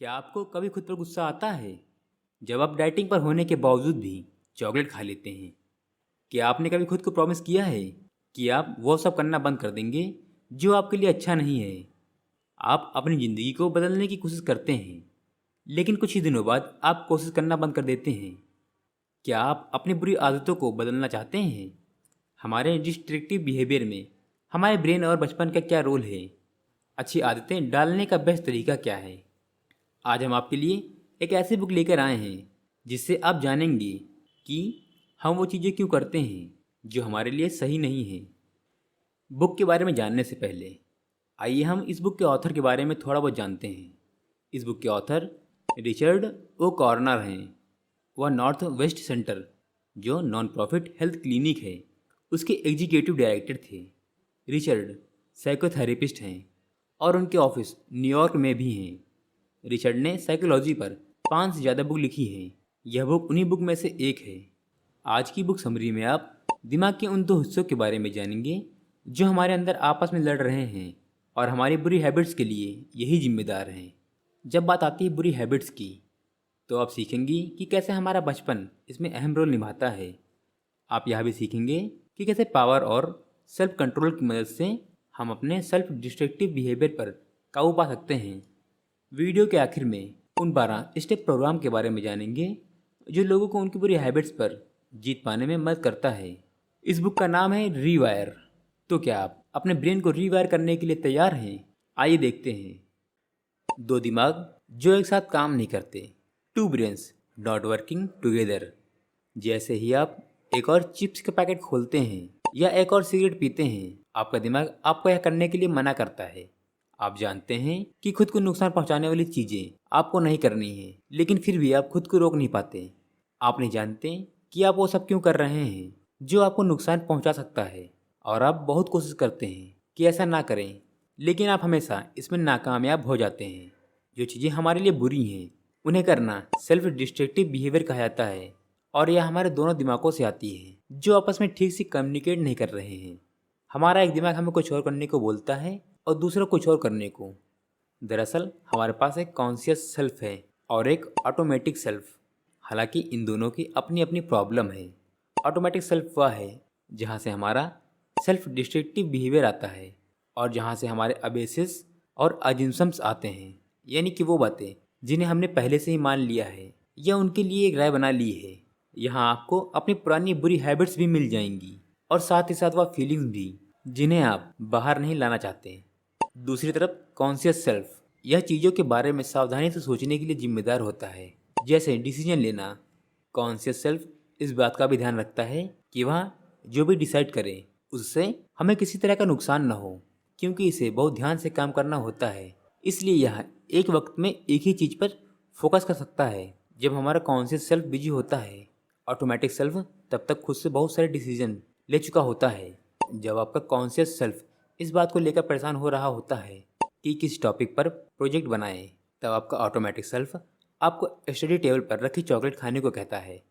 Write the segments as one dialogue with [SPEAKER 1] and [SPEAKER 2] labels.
[SPEAKER 1] क्या आपको कभी खुद पर गुस्सा आता है जब आप डाइटिंग पर होने के बावजूद भी चॉकलेट खा लेते हैं? क्या आपने कभी खुद को प्रॉमिस किया है कि आप वो सब करना बंद कर देंगे जो आपके लिए अच्छा नहीं है? आप अपनी ज़िंदगी को बदलने की कोशिश करते हैं, लेकिन कुछ ही दिनों बाद आप कोशिश करना बंद कर देते हैं। क्या आप अपनी बुरी आदतों को बदलना चाहते हैं? हमारे डिस्ट्रक्टिव बिहेवियर में हमारे ब्रेन और बचपन का क्या रोल है? अच्छी आदतें डालने का बेस्ट तरीका क्या है? आज हम आपके लिए एक ऐसी बुक लेकर आए हैं जिससे आप जानेंगे कि हम वो चीज़ें क्यों करते हैं जो हमारे लिए सही नहीं है। बुक के बारे में जानने से पहले आइए हम इस बुक के ऑथर के बारे में थोड़ा बहुत जानते हैं। इस बुक के ऑथर रिचर्ड ओ कॉर्नर हैं। वह नॉर्थ वेस्ट सेंटर, जो नॉन प्रॉफिट हेल्थ क्लिनिक है, उसके एग्जीक्यूटिव डायरेक्टर थे। रिचर्ड साइकोथेरेपिस्ट हैं और उनके ऑफिस न्यूयॉर्क में भी हैं। रिचर्ड ने साइकोलॉजी पर 5 से ज़्यादा बुक लिखी हैं। यह बुक उन्हीं बुक में से एक है। आज की बुक समरी में आप दिमाग के उन दो हिस्सों के बारे में जानेंगे जो हमारे अंदर आपस में लड़ रहे हैं और हमारी बुरी हैबिट्स के लिए यही जिम्मेदार हैं। जब बात आती है बुरी हैबिट्स की, तो आप सीखेंगी कि कैसे हमारा बचपन इसमें अहम रोल निभाता है। आप यह भी सीखेंगे कि कैसे पावर और सेल्फ कंट्रोल की मदद से हम अपने सेल्फ डिस्ट्रक्टिव बिहेवियर पर काबू पा सकते हैं। वीडियो के आखिर में उन 12 स्टेप प्रोग्राम के बारे में जानेंगे जो लोगों को उनकी बुरी हैबिट्स पर जीत पाने में मदद करता है। इस बुक का नाम है रीवायर। तो क्या आप अपने ब्रेन को रीवायर करने के लिए तैयार हैं? आइए देखते हैं। दो दिमाग जो एक साथ काम नहीं करते, two brains not working together. जैसे ही आप एक और चिप्स का पैकेट खोलते हैं या एक और सिगरेट पीते हैं, आपका दिमाग आपको यह करने के लिए मना करता है। आप जानते हैं कि खुद को नुकसान पहुंचाने वाली चीज़ें आपको नहीं करनी है, लेकिन फिर भी आप खुद को रोक नहीं पाते। आप नहीं जानते कि आप वो सब क्यों कर रहे हैं जो आपको नुकसान पहुंचा सकता है, और आप बहुत कोशिश करते हैं कि ऐसा ना करें, लेकिन आप हमेशा इसमें नाकामयाब हो जाते हैं। जो चीज़ें हमारे लिए बुरी हैं उन्हें करना सेल्फ डिस्ट्रक्टिव बिहेवियर कहा जाता है, और यह हमारे दोनों दिमागों से आती है जो आपस में ठीक से कम्युनिकेट नहीं कर रहे हैं। हमारा एक दिमाग हमें कुछ और करने को बोलता है और दूसरा कुछ और करने को। दरअसल हमारे पास एक कॉन्शियस सेल्फ है और एक ऑटोमेटिक सेल्फ। हालांकि इन दोनों की अपनी अपनी प्रॉब्लम है। ऑटोमेटिक सेल्फ वह है जहाँ से हमारा सेल्फ डिस्ट्रक्टिव बिहेवियर आता है और जहाँ से हमारे अबेसिस और अजम्पशंस आते हैं, यानी कि वो बातें जिन्हें हमने पहले से ही मान लिया है या उनके लिए एक राय बना ली है। यहाँ आपको अपनी पुरानी बुरी हैबिट्स भी मिल जाएंगी और साथ ही साथ वह फीलिंग्स भी जिन्हें आप बाहर नहीं लाना चाहते। दूसरी तरफ कॉन्शियस सेल्फ यह चीज़ों के बारे में सावधानी से सोचने के लिए जिम्मेदार होता है, जैसे डिसीजन लेना। कॉन्शियस सेल्फ इस बात का भी ध्यान रखता है कि वह जो भी डिसाइड करे उससे हमें किसी तरह का नुकसान न हो, क्योंकि इसे बहुत ध्यान से काम करना होता है। इसलिए यह एक वक्त में एक ही चीज़ पर फोकस कर सकता है। जब हमारा कॉन्शियस सेल्फ बिजी होता है, ऑटोमेटिक सेल्फ तब तक खुद से बहुत सारे डिसीजन ले चुका होता है। जब आपका कॉन्शियस सेल्फ इस बात को लेकर परेशान हो रहा होता है कि किस टॉपिक पर प्रोजेक्ट बनाएं, तब आपका ऑटोमेटिक सेल्फ आपको स्टडी टेबल पर रखी चॉकलेट खाने को कहता है।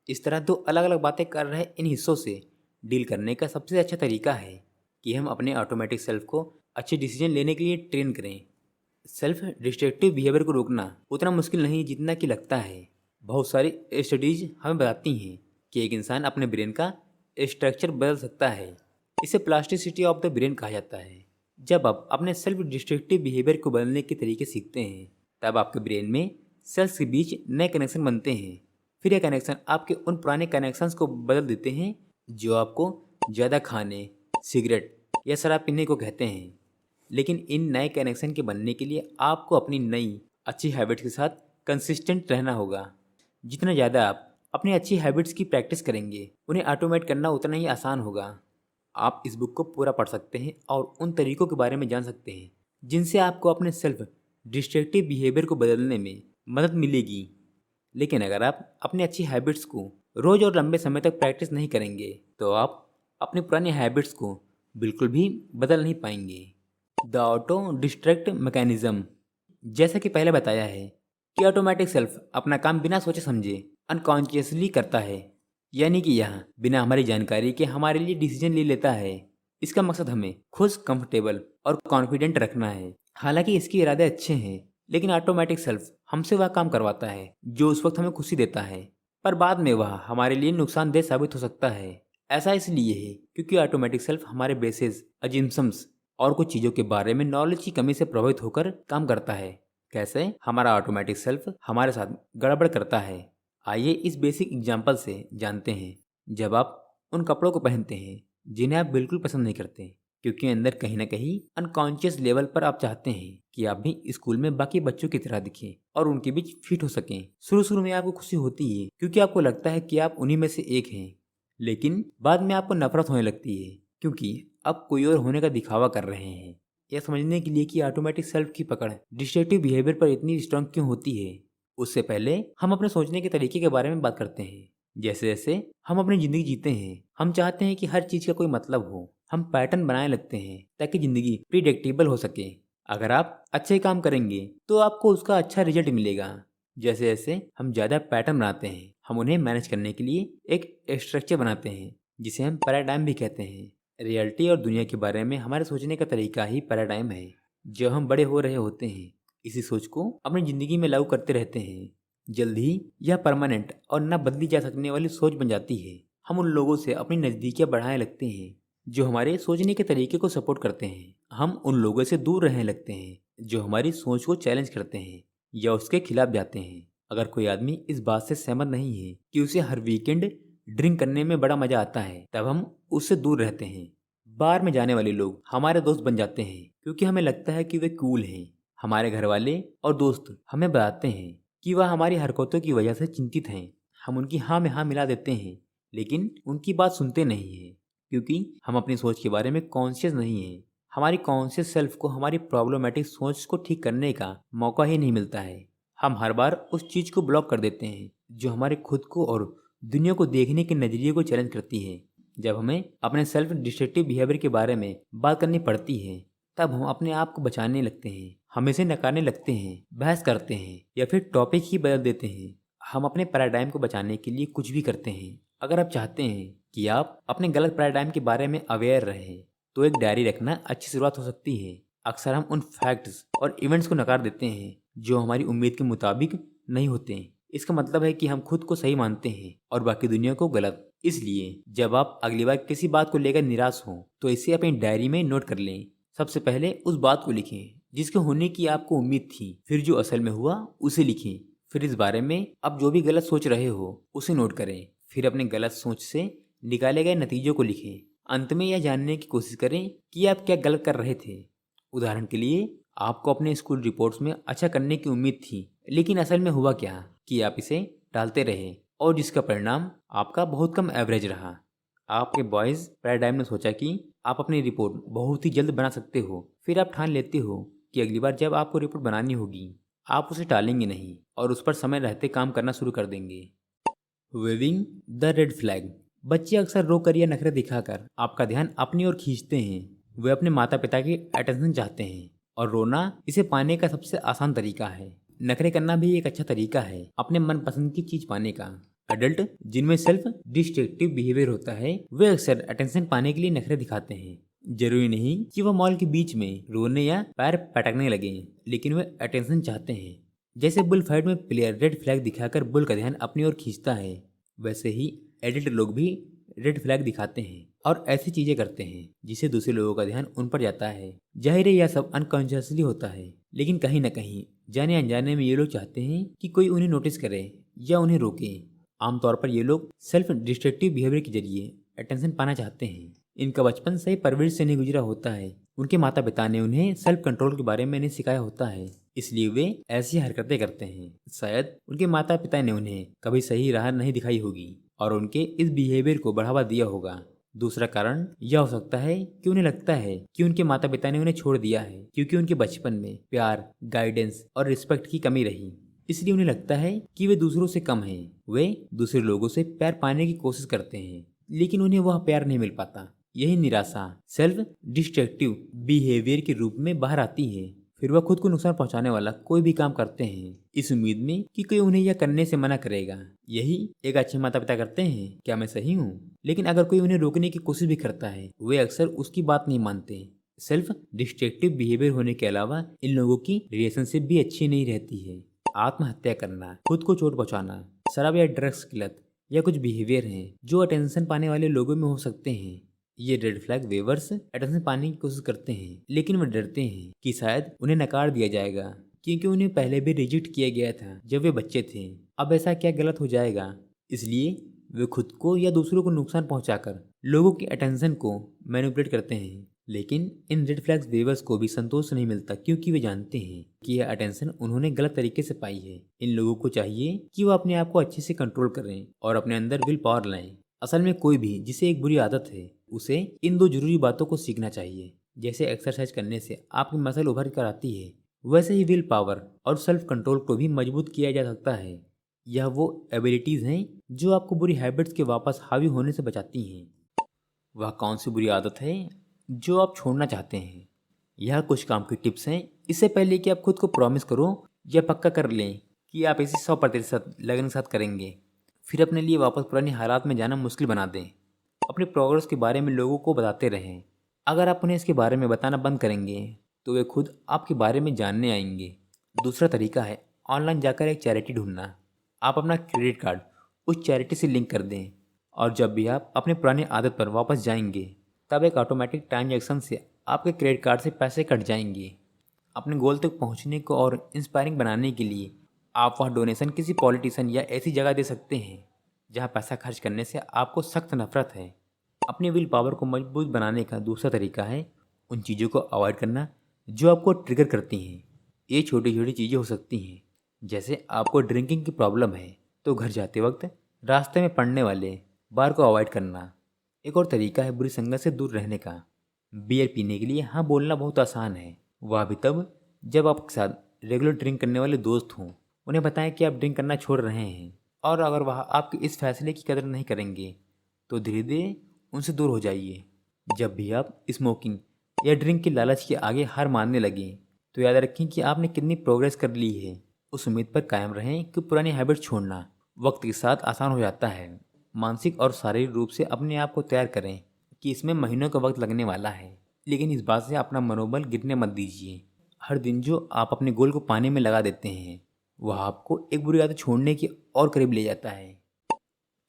[SPEAKER 1] इस तरह दो अलग अलग बातें कर रहे इन हिस्सों से डील करने का सबसे अच्छा तरीका है कि हम अपने ऑटोमेटिक सेल्फ को अच्छे डिसीजन लेने के लिए ट्रेन करें। सेल्फ डिस्ट्रक्टिव बिहेवियर को रोकना उतना मुश्किल नहीं जितना कि लगता है। बहुत सारी स्टडीज हमें बताती हैं कि एक इंसान अपने ब्रेन का स्ट्रक्चर बदल सकता है। इसे प्लास्टिसिटी ऑफ द ब्रेन कहा जाता है। जब आप अपने सेल्फ डिस्ट्रक्टिव बिहेवियर को बदलने के तरीके सीखते हैं, तब आपके ब्रेन में सेल्स के बीच नए कनेक्शन बनते हैं। फिर यह कनेक्शन आपके उन पुराने कनेक्शंस को बदल देते हैं जो आपको ज़्यादा खाने, सिगरेट या शराब पीने को कहते हैं। लेकिन इन नए कनेक्शन के बनने के लिए आपको अपनी नई अच्छी हैबिट्स के साथ कंसिस्टेंट रहना होगा। जितना ज़्यादा आप अपनी अच्छी हैबिट्स की प्रैक्टिस करेंगे, उन्हें ऑटोमेट करना उतना ही आसान होगा। आप इस बुक को पूरा पढ़ सकते हैं और उन तरीकों के बारे में जान सकते हैं जिनसे आपको अपने सेल्फ डिस्ट्रक्टिव बिहेवियर को बदलने में मदद मिलेगी। लेकिन अगर आप अपनी अच्छी हैबिट्स को रोज़ और लंबे समय तक प्रैक्टिस नहीं करेंगे, तो आप अपनी पुरानी हैबिट्स को बिल्कुल भी बदल नहीं पाएंगे। The auto distract mechanism. जैसा कि पहले बताया है कि ऑटोमेटिक सेल्फ अपना काम बिना सोचे समझे अनकॉन्शियसली करता है, यानी कि यह बिना हमारी जानकारी के हमारे लिए डिसीजन ले लेता है। इसका मकसद हमें खुश, कंफर्टेबल और कॉन्फिडेंट रखना है। हालांकि इसके इरादे अच्छे हैं, लेकिन ऑटोमेटिक सेल्फ हमसे वह काम करवाता है जो उस वक्त हमें खुशी देता है, पर बाद में वह हमारे लिए नुकसानदेह साबित हो सकता है। ऐसा इसलिए है क्योंकि ऑटोमेटिक सेल्फ हमारे बेसिस, अजिम्पशंस और कुछ चीज़ों के बारे में नॉलेज की कमी से प्रभावित होकर काम करता है। कैसे हमारा ऑटोमेटिक सेल्फ हमारे साथ गड़बड़ करता है, आइए इस बेसिक एग्जाम्पल से जानते हैं। जब आप उन कपड़ों को पहनते हैं जिन्हें आप बिल्कुल पसंद नहीं करते, क्योंकि अंदर कहीं ना कहीं अनकॉन्शियस लेवल पर आप चाहते हैं कि आप भी स्कूल में बाकी बच्चों की तरह दिखें और उनके बीच फिट हो सकें। शुरू शुरू में आपको खुशी होती है क्योंकि आपको लगता है कि आप उन्हीं में से एक हैं, लेकिन बाद में आपको नफरत होने लगती है क्योंकि अब कोई और होने का दिखावा कर रहे हैं। यह समझने के लिए कि ऑटोमेटिक सेल्फ की पकड़ डिस्ट्रक्टिव बिहेवियर पर इतनी स्ट्रांग क्यों होती है, उससे पहले हम अपने सोचने के तरीके के बारे में बात करते हैं। जैसे जैसे हम अपनी ज़िंदगी जीते हैं, हम चाहते हैं कि हर चीज़ का कोई मतलब हो। हम पैटर्न बनाने लगते हैं ताकि ज़िंदगी प्रिडिक्टेबल हो सके। अगर आप अच्छे काम करेंगे तो आपको उसका अच्छा रिजल्ट मिलेगा। जैसे जैसे हम ज़्यादा पैटर्न बनाते हैं, हम उन्हें मैनेज करने के लिए एक स्ट्रक्चर बनाते हैं जिसे हम पैराडाइम भी कहते हैं। रियलिटी और दुनिया के बारे में हमारे सोचने का तरीका ही पैराडाइम है। जब हम बड़े हो रहे होते हैं, इसी सोच को अपनी ज़िंदगी में लागू करते रहते हैं। जल्द ही यह परमानेंट और न बदली जा सकने वाली सोच बन जाती है। हम उन लोगों से अपनी नज़दीकियाँ बढ़ाने लगते हैं जो हमारे सोचने के तरीके को सपोर्ट करते हैं। हम उन लोगों से दूर रहने लगते हैं जो हमारी सोच को चैलेंज करते हैं या उसके खिलाफ जाते हैं। अगर कोई आदमी इस बात से सहमत नहीं है कि उसे हर वीकेंड ड्रिंक करने में बड़ा मजा आता है, तब हम उससे दूर रहते हैं। बार में जाने वाले लोग हमारे दोस्त बन जाते हैं क्योंकि हमें लगता है कि वे कूल हैं। हमारे घर वाले और दोस्त हमें बताते हैं कि वह हमारी हरकतों की वजह से चिंतित हैं। हम उनकी हाँ में हाँ मिला देते हैं, लेकिन उनकी बात सुनते नहीं हैं क्योंकि हम अपनी सोच के बारे में कॉन्शियस नहीं हैं। हमारी कॉन्शियस सेल्फ को हमारी प्रॉब्लमेटिक सोच को ठीक करने का मौका ही नहीं मिलता है। हम हर बार उस चीज़ को ब्लॉक कर देते हैं जो हमारे खुद को और दुनिया को देखने के नज़रिए को चैलेंज करती है। जब हमें अपने सेल्फ डिस्ट्रक्टिव बिहेवियर के बारे में बात करनी पड़ती है, तब हम अपने आप को बचाने लगते हैं, हम इसे नकारने लगते हैं, बहस करते हैं या फिर टॉपिक ही बदल देते हैं। हम अपने पैराडाइम को बचाने के लिए कुछ भी करते हैं। अगर आप चाहते हैं कि आप अपने गलत पैराडाइम के बारे में अवेयर रहें, तो एक डायरी रखना अच्छी शुरुआत हो सकती है। अक्सर हम उन फैक्ट्स और इवेंट्स को नकार देते हैं जो हमारी उम्मीद के मुताबिक नहीं होते। इसका मतलब है कि हम खुद को सही मानते हैं और बाकी दुनिया को गलत। इसलिए जब आप अगली बार किसी बात को लेकर निराश हों, तो इसे अपनी डायरी में नोट कर लें। सबसे पहले उस बात को लिखें जिसके होने की आपको उम्मीद थी, फिर जो असल में हुआ उसे लिखें, फिर इस बारे में आप जो भी गलत सोच रहे हो उसे नोट करें, फिर अपने गलत सोच से निकाले गए नतीजों को लिखें। अंत में यह जानने की कोशिश करें कि आप क्या गलत कर रहे थे। उदाहरण के लिए, आपको अपने स्कूल रिपोर्ट्स में अच्छा करने की उम्मीद थी, लेकिन असल में हुआ क्या कि आप इसे टालते रहे और जिसका परिणाम आपका बहुत कम एवरेज रहा। आपके बॉयज़ पैराडाइम ने सोचा कि आप अपनी रिपोर्ट बहुत ही जल्द बना सकते हो। फिर आप ठान लेते हो कि अगली बार जब आपको रिपोर्ट बनानी होगी, आप उसे टालेंगे नहीं और उस पर समय रहते काम करना शुरू कर देंगे। Waving the red flag. बच्चे अक्सर रोकर या नखरे दिखाकर आपका ध्यान अपनी ओर खींचते हैं। वे अपने माता पिता की अटेंशन चाहते हैं और रोना इसे पाने का सबसे आसान तरीका है। नखरे करना भी एक अच्छा तरीका है अपने मनपसंद की चीज पाने का। अडल्ट जिनमें सेल्फ डिस्ट्रक्टिव बिहेवियर होता है, वे अक्सर अटेंशन पाने के लिए नखरे दिखाते हैं। जरूरी नहीं कि वह मॉल के बीच में रोने या पैर पटकने लगे, लेकिन वे अटेंशन चाहते हैं। जैसे बुल फाइट में प्लेयर रेड फ्लैग दिखाकर बुल का ध्यान अपनी ओर खींचता है, वैसे ही एडल्ट लोग भी रेड फ्लैग दिखाते हैं और ऐसी चीजें करते हैं जिससे दूसरे लोगों का ध्यान उन पर जाता है। जाहिर है यह सब अनकॉन्शियसली होता है, लेकिन कहीं ना कहीं जाने अनजाने में ये लोग चाहते हैं कि कोई उन्हें नोटिस करे या उन्हें रोके। आमतौर पर ये लोग सेल्फ डिस्ट्रक्टिव बिहेवियर के जरिए अटेंशन पाना चाहते हैं। इनका बचपन सही परवरिश से नहीं गुजरा होता है। उनके माता पिता ने उन्हें सेल्फ कंट्रोल के बारे में नहीं सिखाया होता है, इसलिए वे ऐसी हरकतें करते हैं। शायद उनके माता पिता ने उन्हें कभी सही राह नहीं दिखाई होगी और उनके इस बिहेवियर को बढ़ावा दिया होगा। दूसरा कारण यह हो सकता है कि उन्हें लगता है कि उनके माता पिता ने उन्हें छोड़ दिया है क्योंकि उनके बचपन में प्यार, गाइडेंस और रिस्पेक्ट की कमी रही। इसलिए उन्हें लगता है कि वे दूसरों से कम हैं। वे दूसरे लोगों से प्यार पाने की कोशिश करते हैं, लेकिन उन्हें वह प्यार नहीं मिल पाता। यही निराशा सेल्फ डिस्ट्रक्टिव बिहेवियर के रूप में बाहर आती है। फिर वह खुद को नुकसान पहुंचाने वाला कोई भी काम करते हैं इस उम्मीद में कि कोई उन्हें यह करने से मना करेगा। यही एक अच्छे माता पिता करते हैं। क्या मैं सही हूँ? लेकिन अगर कोई उन्हें रोकने की कोशिश भी करता है, वे अक्सर उसकी बात नहीं मानते। सेल्फ डिस्ट्रक्टिव बिहेवियर होने के अलावा इन लोगों की रिलेशनशिप भी अच्छी नहीं रहती है। आत्महत्या करना, खुद को चोट पहुंचाना, शराब या ड्रग्स की लत या कुछ बिहेवियर हैं जो अटेंशन पाने वाले लोगों में हो सकते हैं। ये रेड फ्लैग वेवर्स अटेंशन पाने की कोशिश करते हैं, लेकिन वे डरते हैं कि शायद उन्हें नकार दिया जाएगा, क्योंकि उन्हें पहले भी रिजेक्ट किया गया था जब वे बच्चे थे। अब ऐसा क्या गलत हो जाएगा, इसलिए वे खुद को या दूसरों को नुकसान पहुंचाकर लोगों की अटेंशन को मैनिपुलेट करते हैं। लेकिन इन रेड फ्लैग्स वेवर्स को भी संतोष नहीं मिलता, क्योंकि वे जानते हैं कि यह अटेंशन उन्होंने गलत तरीके से पाई है। इन लोगों को चाहिए कि वो अपने आप को अच्छे से कंट्रोल करें और अपने अंदर विल पावर लाएं। असल में कोई भी जिसे एक बुरी आदत है, उसे इन दो जरूरी बातों को सीखना चाहिए। जैसे एक्सरसाइज करने से आपकी मसल उभर कर आती है, वैसे ही विल पावर और सेल्फ कंट्रोल को भी मजबूत किया जा सकता है। यह वो एबिलिटीज़ हैं जो आपको बुरी हैबिट्स के वापस हावी होने से बचाती हैं। वह कौन सी बुरी आदत है जो आप छोड़ना चाहते हैं? यह कुछ काम की टिप्स हैं। इससे पहले कि आप खुद को प्रॉमिस करो या पक्का कर लें कि आप इसे 100% लगन के साथ करेंगे, फिर अपने लिए वापस पुराने हालात में जाना मुश्किल बना दें। अपनी प्रोग्रेस के बारे में लोगों को बताते रहें। अगर आप उन्हें इसके बारे में बताना बंद करेंगे तो वे खुद आपके बारे में जानने आएंगे। दूसरा तरीका है ऑनलाइन जाकर एक चैरिटी ढूंढना। आप अपना क्रेडिट कार्ड उस चैरिटी से लिंक कर दें, और जब भी आप अपने पुरानी आदत पर वापस जाएंगे, तब एक ऑटोमेटिक ट्रांजैक्शन से आपके क्रेडिट कार्ड से पैसे कट जाएंगे। अपने गोल तक पहुंचने को और इंस्पायरिंग बनाने के लिए आप वह डोनेशन किसी पॉलिटिशियन या ऐसी जगह दे सकते हैं जहां पैसा खर्च करने से आपको सख्त नफरत है। अपनी विल पावर को मजबूत बनाने का दूसरा तरीका है उन चीज़ों को अवॉइड करना जो आपको ट्रिगर करती हैं। ये छोटी छोटी चीज़ें हो सकती हैं, जैसे आपको ड्रिंकिंग की प्रॉब्लम है तो घर जाते वक्त रास्ते में पड़ने वाले बार को अवॉइड करना। एक और तरीका है बुरी संगत से दूर रहने का। बियर पीने के लिए हाँ बोलना बहुत आसान है, वह भी तब जब आपके साथ रेगुलर ड्रिंक करने वाले दोस्त हों। उन्हें बताएं कि आप ड्रिंक करना छोड़ रहे हैं, और अगर वह आपके इस फैसले की कदर नहीं करेंगे तो धीरे धीरे उनसे दूर हो जाइए। जब भी आप स्मोकिंग या ड्रिंक के लालच के आगे हार मानने लगें, तो याद रखें कि आपने कितनी प्रोग्रेस कर ली है। उस उम्मीद पर कायम रहें कि पुरानी हैबिट छोड़ना वक्त के साथ आसान हो जाता है। मानसिक और शारीरिक रूप से अपने आप को तैयार करें कि इसमें महीनों का वक्त लगने वाला है, लेकिन इस बात से अपना मनोबल गिरने मत दीजिए। हर दिन जो आप अपने गोल को पाने में लगा देते हैं, वह आपको एक बुरी आदत छोड़ने की और करीब ले जाता है।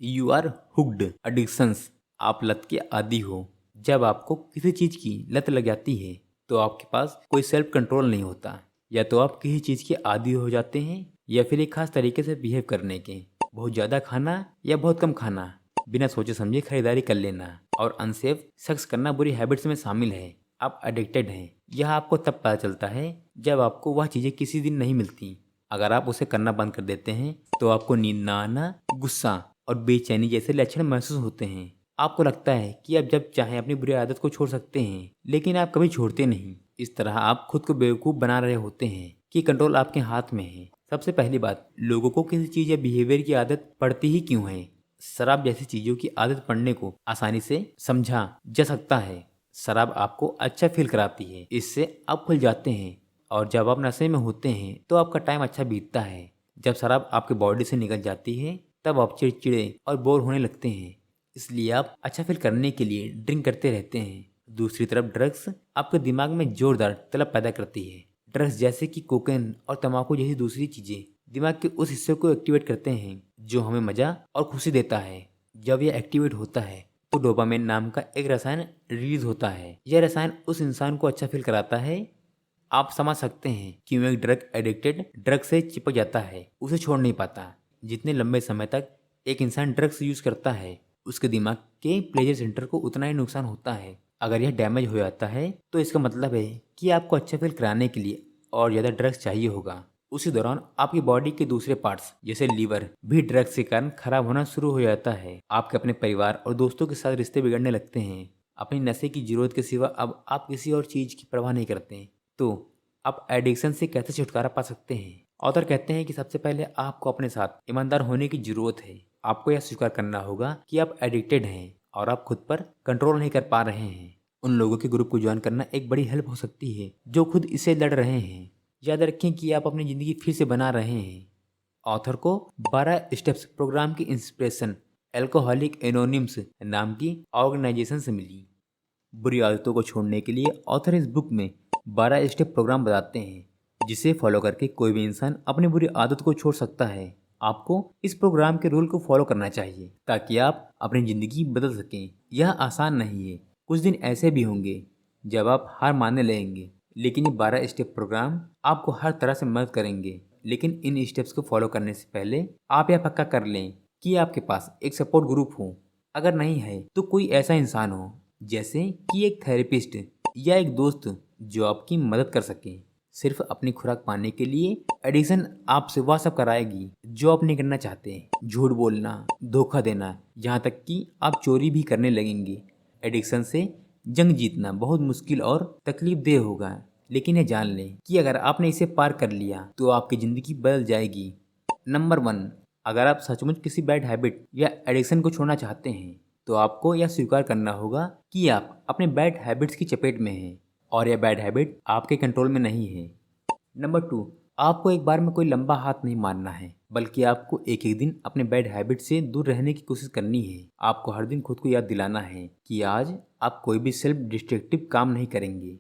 [SPEAKER 1] You are hooked addictions. आप लत के आदी हो। जब आपको किसी चीज़ की लत लग जाती है तो आपके पास कोई सेल्फ कंट्रोल नहीं होता। या तो आप किसी चीज़ के आदी हो जाते हैं, या फिर एक खास तरीके से बिहेव करने के। बहुत ज़्यादा खाना या बहुत कम खाना, बिना सोचे समझे खरीदारी कर लेना और अनसेफ सेक्स करना बुरी हैबिट्स में शामिल है। आप एडिक्टेड हैं। यह आपको तब पता चलता है जब आपको वह चीज़ें किसी दिन नहीं मिलती। अगर आप उसे करना बंद कर देते हैं तो आपको नींद ना आना, गुस्सा और बेचैनी जैसे लक्षण महसूस होते हैं। आपको लगता है कि आप जब चाहें अपनी बुरी आदत को छोड़ सकते हैं, लेकिन आप कभी छोड़ते नहीं। इस तरह आप खुद को बेवकूफ़ बना रहे होते हैं कि कंट्रोल आपके हाथ में है। सबसे पहली बात, लोगों को किसी चीज़ या बिहेवियर की आदत पड़ती ही क्यों है? शराब जैसी चीज़ों की आदत पड़ने को आसानी से समझा जा सकता है। शराब आपको अच्छा फील कराती है, इससे आप खुल जाते हैं, और जब आप नशे में होते हैं तो आपका टाइम अच्छा बीतता है। जब शराब आपके बॉडी से निकल जाती है तब आप चिड़चिड़े और बोर होने लगते हैं, इसलिए आप अच्छा फील करने के लिए ड्रिंक करते रहते हैं। दूसरी तरफ ड्रग्स आपके दिमाग में जोरदार तलब पैदा करती है। ड्रग्स जैसे कि कोकेन और तंबाकू जैसी दूसरी चीज़ें दिमाग के उस हिस्से को एक्टिवेट करते हैं जो हमें मज़ा और खुशी देता है। जब यह एक्टिवेट होता है तो डोपामिन नाम का एक रसायन रिलीज होता है। यह रसायन उस इंसान को अच्छा फील कराता है। आप समझ सकते हैं क्यों एक ड्रग एडिक्टेड ड्रग से चिपक जाता है, उसे छोड़ नहीं पाता। जितने लंबे समय तक एक इंसान ड्रग्स यूज करता है, उसके दिमाग के प्लेजर सेंटर को उतना ही नुकसान होता है। अगर यह डैमेज हो जाता है तो इसका मतलब है कि आपको अच्छा फील कराने के लिए और ज़्यादा ड्रग्स चाहिए होगा। उसी दौरान आपकी बॉडी के दूसरे पार्ट्स जैसे लीवर भी ड्रग्स के कारण खराब होना शुरू हो जाता है। आपके अपने परिवार और दोस्तों के साथ रिश्ते बिगड़ने लगते हैं। अपनी नशे की जरूरत के सिवा अब आप किसी और चीज़ की परवाह नहीं करते। तो आप एडिक्शन से कैसे छुटकारा पा सकते हैं? ऑथर कहते हैं कि सबसे पहले आपको अपने साथ ईमानदार होने की जरूरत है। आपको यह स्वीकार करना होगा कि आप एडिक्टेड हैं और आप खुद पर कंट्रोल नहीं कर पा रहे हैं। उन लोगों के ग्रुप को ज्वाइन करना एक बड़ी हेल्प हो सकती है जो खुद इससे लड़ रहे हैं। याद रखें कि आप अपनी ज़िंदगी फिर से बना रहे हैं। ऑथर को 12 स्टेप्स प्रोग्राम की इंस्पिरेशन अल्कोहलिक एनोनिम्स नाम की ऑर्गेनाइजेशन से मिली। बुरी आदतों को छोड़ने के लिए ऑथर इस बुक में 12 स्टेप प्रोग्राम बताते हैं जिसे फॉलो करके कोई भी इंसान अपनी बुरी आदत को छोड़ सकता है। आपको इस प्रोग्राम के रूल को फॉलो करना चाहिए ताकि आप अपनी ज़िंदगी बदल सकें। यह आसान नहीं है, कुछ दिन ऐसे भी होंगे जब आप हार मानने लगेंगे, लेकिन ये 12 स्टेप प्रोग्राम आपको हर तरह से मदद करेंगे। लेकिन इन स्टेप्स को फॉलो करने से पहले आप यह पक्का कर लें कि आपके पास एक सपोर्ट ग्रुप हो। अगर नहीं है तो कोई ऐसा इंसान हो, जैसे कि एक थेरेपिस्ट या एक दोस्त जो आपकी मदद कर सके। सिर्फ अपनी खुराक पाने के लिए एडिक्शन आपसे वह सब कराएगी जो आप नहीं करना चाहते। झूठ बोलना, धोखा देना, यहाँ तक कि आप चोरी भी करने लगेंगे। एडिक्शन से जंग जीतना बहुत मुश्किल और तकलीफ देह होगा, लेकिन ये जान लें कि अगर आपने इसे पार कर लिया तो आपकी ज़िंदगी बदल जाएगी। नंबर 1, अगर आप सचमुच किसी बैड हैबिट या एडिक्शन को छोड़ना चाहते हैं तो आपको यह स्वीकार करना होगा कि आप अपने बैड हैबिट्स की चपेट में हैं और यह बैड हैबिट आपके कंट्रोल में नहीं है। नंबर 2, आपको एक बार में कोई लंबा हाथ नहीं मारना है, बल्कि आपको एक एक दिन अपने बैड हैबिट से दूर रहने की कोशिश करनी है। आपको हर दिन खुद को याद दिलाना है कि आज आप कोई भी सेल्फ डिस्ट्रक्टिव काम नहीं करेंगे।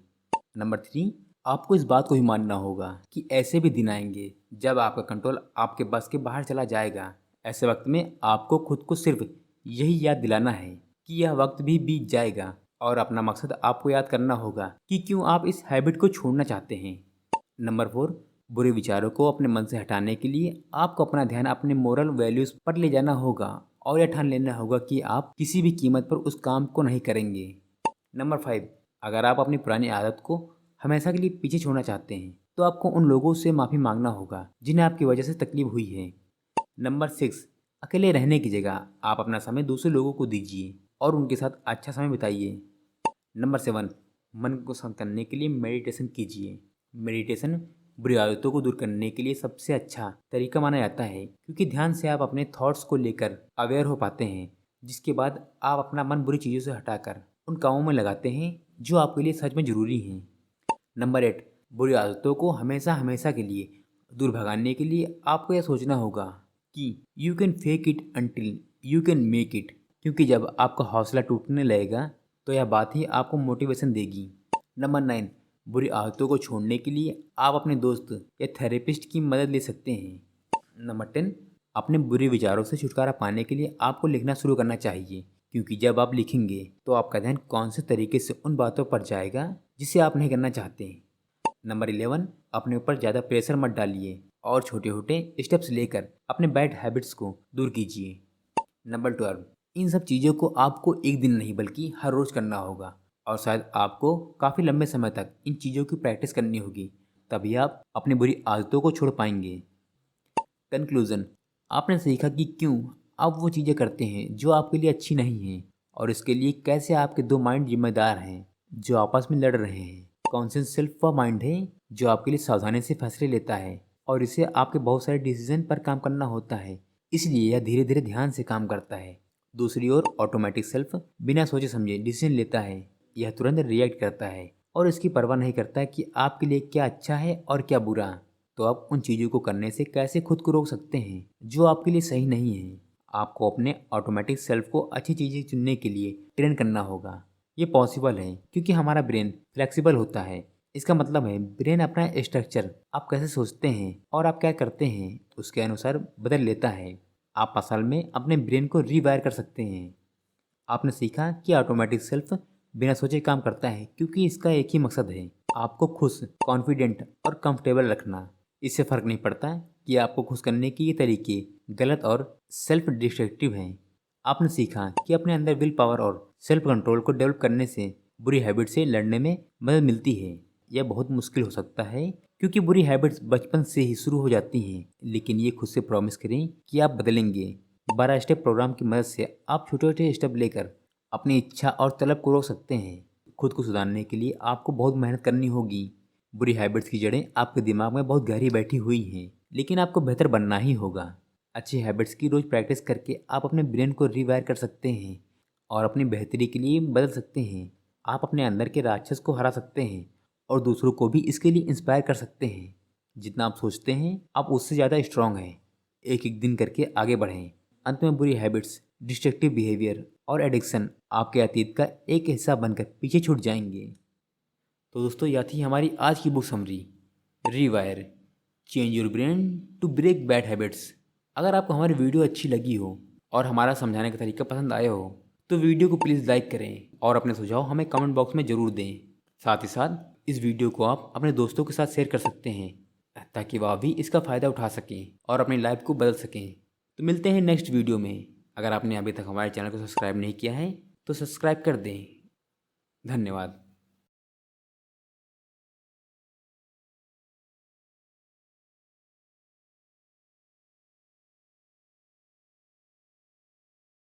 [SPEAKER 1] नंबर 3, आपको इस बात को भी मानना होगा कि ऐसे भी दिन आएंगे जब आपका कंट्रोल आपके बस के बाहर चला जाएगा। ऐसे वक्त में आपको खुद को सिर्फ यही याद दिलाना है कि यह वक्त भी बीत जाएगा और अपना मकसद आपको याद करना होगा कि क्यों आप इस हैबिट को छोड़ना चाहते हैं। नंबर 4, बुरे विचारों को अपने मन से हटाने के लिए आपको अपना ध्यान अपने मोरल वैल्यूज़ पर ले जाना होगा और यह ठान लेना होगा कि आप किसी भी कीमत पर उस काम को नहीं करेंगे। नंबर 5, अगर आप अपनी पुरानी आदत को हमेशा के लिए पीछे छोड़ना चाहते हैं तो आपको उन लोगों से माफ़ी मांगना होगा जिन्हें आपकी वजह से तकलीफ हुई है। नंबर 6, अकेले रहने की जगह आप अपना समय दूसरे लोगों को दीजिए और उनके साथ अच्छा समय बिताइए। नंबर 7, मन को शांत करने के लिए मेडिटेशन कीजिए। मेडिटेशन बुरी आदतों को दूर करने के लिए सबसे अच्छा तरीका माना जाता है, क्योंकि ध्यान से आप अपने थॉट्स को लेकर अवेयर हो पाते हैं, जिसके बाद आप अपना मन बुरी चीज़ों से हटाकर उन कामों में लगाते हैं जो आपके लिए सच में ज़रूरी हैं। नंबर 8, बुरी आदतों को हमेशा हमेशा के लिए दूर भगाने के लिए आपको यह सोचना होगा कि you can fake it until you can make it, क्योंकि जब आपका हौसला टूटने लगेगा तो यह बात ही आपको मोटिवेशन देगी। नंबर 9, बुरी आदतों को छोड़ने के लिए आप अपने दोस्त या थेरेपिस्ट की मदद ले सकते हैं। नंबर 10, अपने बुरे विचारों से छुटकारा पाने के लिए आपको लिखना शुरू करना चाहिए, क्योंकि जब आप लिखेंगे तो आपका ध्यान कौन से तरीके से उन बातों पर जाएगा जिसे आप नहीं करना चाहते। नंबर 11, अपने ऊपर ज़्यादा प्रेशर मत डालिए और छोटे छोटे स्टेप्स लेकर अपने बैड हैबिट्स को दूर कीजिए। नंबर 12, इन सब चीज़ों को आपको एक दिन नहीं बल्कि हर रोज़ करना होगा और शायद आपको काफ़ी लंबे समय तक इन चीज़ों की प्रैक्टिस करनी होगी, तभी आप अपनी बुरी आदतों को छोड़ पाएंगे। कंक्लूज़न, आपने सीखा कि क्यों आप वो चीज़ें करते हैं जो आपके लिए अच्छी नहीं हैं और इसके लिए कैसे आपके दो माइंड जिम्मेदार हैं जो आपस में लड़ रहे हैं। कॉन्शियस सेल्फ वह माइंड है जो आपके लिए सावधानी से फैसले लेता है और इसे आपके बहुत सारे डिसीजन पर काम करना होता है, इसलिए यह धीरे धीरे ध्यान से काम करता है। दूसरी ओर ऑटोमेटिक सेल्फ बिना सोचे समझे डिसीजन लेता है। यह तुरंत रिएक्ट करता है और इसकी परवाह नहीं करता कि आपके लिए क्या अच्छा है और क्या बुरा। तो आप उन चीज़ों को करने से कैसे खुद को रोक सकते हैं जो आपके लिए सही नहीं है। आपको अपने ऑटोमेटिक सेल्फ को अच्छी चीज़ें चुनने के लिए ट्रेन करना होगा। ये पॉसिबल है क्योंकि हमारा ब्रेन फ्लेक्सिबल होता है। इसका मतलब है ब्रेन अपना स्ट्रक्चर, आप कैसे सोचते हैं और आप क्या करते हैं, उसके अनुसार बदल लेता है। आप असल में अपने ब्रेन को रीवायर कर सकते हैं। आपने सीखा कि ऑटोमेटिक सेल्फ बिना सोचे काम करता है क्योंकि इसका एक ही मकसद है, आपको खुश, कॉन्फिडेंट और कंफर्टेबल रखना। इससे फ़र्क नहीं पड़ता कि आपको खुश करने के ये तरीके गलत और सेल्फ डिस्ट्रक्टिव हैं। आपने सीखा कि अपने अंदर विल पावर और सेल्फ कंट्रोल को डेवलप करने से बुरी हैबिट से लड़ने में मदद मिलती है। यह बहुत मुश्किल हो सकता है क्योंकि बुरी हैबिट्स बचपन से ही शुरू हो जाती हैं, लेकिन ये खुद से प्रॉमिस करें कि आप बदलेंगे। 12 स्टेप प्रोग्राम की मदद से आप छोटे छोटे स्टेप लेकर अपनी इच्छा और तलब को रोक सकते हैं। खुद को सुधारने के लिए आपको बहुत मेहनत करनी होगी। बुरी हैबिट्स की जड़ें आपके दिमाग में बहुत गहरी बैठी हुई हैं, लेकिन आपको बेहतर बनना ही होगा। अच्छी हैबिट्स की रोज़ प्रैक्टिस करके आप अपने ब्रेन को रिवायर कर सकते हैं और अपनी बेहतरी के लिए बदल सकते हैं। आप अपने अंदर के राक्षस को हरा सकते हैं और दूसरों को भी इसके लिए इंस्पायर कर सकते हैं। जितना आप सोचते हैं आप उससे ज़्यादा स्ट्रांग हैं। एक एक दिन करके आगे बढ़ें। अंत में बुरी हैबिट्स, डिस्ट्रक्टिव बिहेवियर और एडिक्शन आपके अतीत का एक हिस्सा बनकर पीछे छूट जाएंगे। तो दोस्तों, यह थी हमारी आज की book summary, rewire, change your brain to break bad habits. अगर आपको हमारी वीडियो अच्छी लगी हो और हमारा समझाने का तरीका पसंद आया हो तो वीडियो को प्लीज़ लाइक करें और अपने सुझाव हमें कमेंट बॉक्स में ज़रूर दें। साथ ही साथ इस वीडियो को आप अपने दोस्तों के साथ शेयर कर सकते हैं ताकि वह भी इसका फ़ायदा उठा सकें और अपनी लाइफ को बदल सकें। तो मिलते हैं नेक्स्ट वीडियो में। अगर आपने अभी तक हमारे चैनल को सब्सक्राइब नहीं किया है तो सब्सक्राइब कर दें। धन्यवाद।